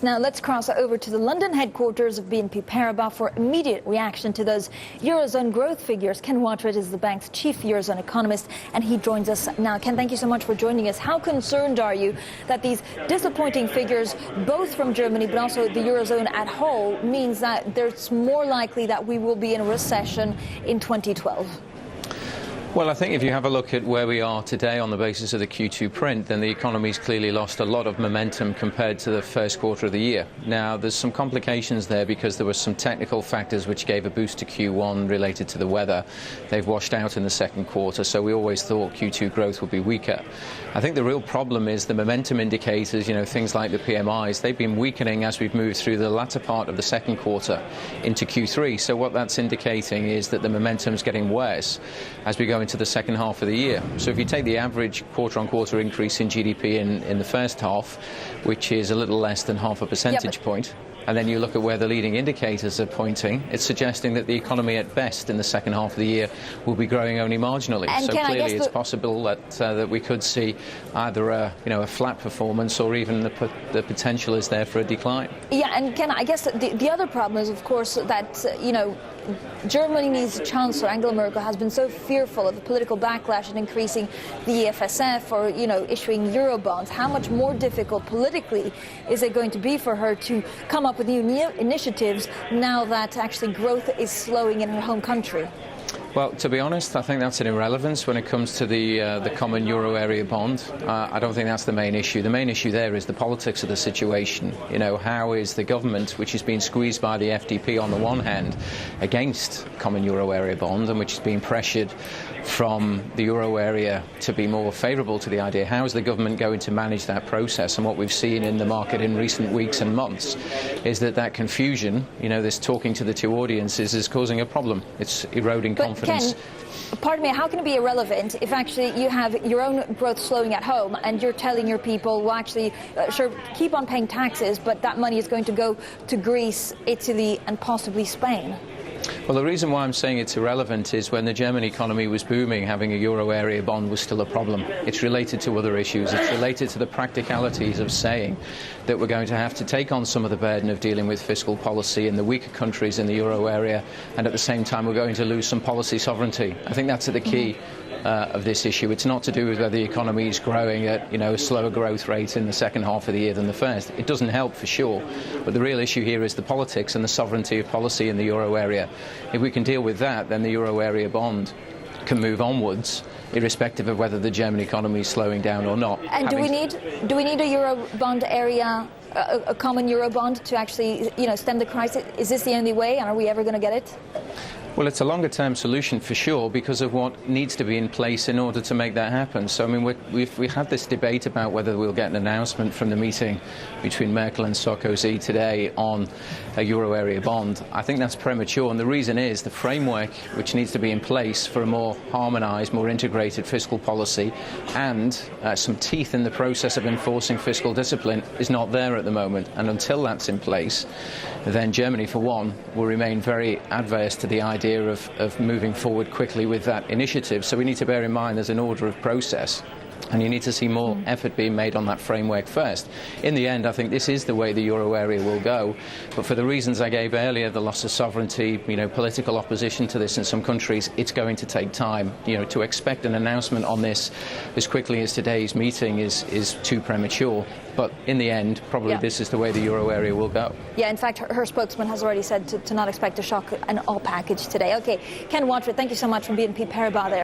economists. Now let's cross over to the London headquarters of BNP Paribas for immediate reaction to those eurozone growth figures. Ken Wattret is the bank's chief eurozone economist, and he joins us now. Ken, thank you so much for joining us. How concerned are you that these disappointing figures, both from Germany but also the eurozone at whole, means that it's more likely that we will be in a recession in 2012? Well, I think if you have a look at where we are today on the basis of the Q2 print, then the economy's clearly lost a lot of momentum compared to the first quarter of the year. Now, there's some complications there because there were some technical factors which gave a boost to Q1 related to the weather. They've washed out in the second quarter, so we always thought Q2 growth would be weaker. I think the real problem is the momentum indicators, things like the PMIs, they've been weakening as we've moved through the latter part of the second quarter into Q3. So what that's indicating is that the momentum's getting worse as we go into the second half of the year. So if you take the average quarter-on-quarter increase in GDP in the first half, which is a little less than half a percentage point, and then you look at where the leading indicators are pointing, it's suggesting that the economy at best in the second half of the year will be growing only marginally. And so clearly it's possible that we could see either a flat performance or even the potential is there for a decline. Yeah, and Ken, I guess the other problem is, of course, that, Germany's Chancellor Angela Merkel has been so fearful of the political backlash and increasing the EFSF or, issuing eurobonds. How much more difficult politically is it going to be for her to come up with new initiatives now that actually growth is slowing in her home country? Well, to be honest, I think that's an irrelevance when it comes to the common euro area bond. I don't think that's the main issue. The main issue there is the politics of the situation. How is the government, which is being squeezed by the FDP on the one hand against common euro area bond and which is being pressured from the euro area to be more favourable to the idea, how is the government going to manage that process? And what we've seen in the market in recent weeks and months is that confusion, this talking to the two audiences, is causing a problem. It's eroding confidence. Ken, pardon me, how can it be irrelevant if actually you have your own growth slowing at home and you're telling your people, well, actually, sure, keep on paying taxes, but that money is going to go to Greece, Italy and possibly Spain? Well, the reason why I'm saying it's irrelevant is when the German economy was booming, having a euro area bond was still a problem. It's related to other issues. It's related to the practicalities of saying that we're going to have to take on some of the burden of dealing with fiscal policy in the weaker countries in the euro area, and at the same time we're going to lose some policy sovereignty. I think that's at the key of this issue. It's not to do with whether the economy is growing at a slower growth rate in the second half of the year than the first. It doesn't help for sure, but the real issue here is the politics and the sovereignty of policy in the euro area. If we can deal with that, then the euro area bond can move onwards, irrespective of whether the German economy is slowing down or not. And do we need a eurobond area, a common eurobond, to actually stem the crisis? Is this the only way, and are we ever going to get it? Well, it's a longer-term solution for sure because of what needs to be in place in order to make that happen. So, I mean, we've had this debate about whether we'll get an announcement from the meeting between Merkel and Sarkozy today on a euro area bond. I think that's premature, and the reason is the framework which needs to be in place for a more harmonised, more integrated fiscal policy and some teeth in the process of enforcing fiscal discipline is not there at the moment. And until that's in place, then Germany, for one, will remain very adverse to the idea of moving forward quickly with that initiative. So we need to bear in mind there's an order of process, and you need to see more effort being made on that framework first. In the end, I think this is the way the euro area will go, but for the reasons I gave earlier, the loss of sovereignty, political opposition to this in some countries, it's going to take time. To expect an announcement on this as quickly as today's meeting is too premature. But in the end, probably this is the way the euro area will go. Yeah, in fact, her spokesman has already said to not expect a shock and awe package today. Okay, Ken Wattret, thank you so much from BNP Paribas there.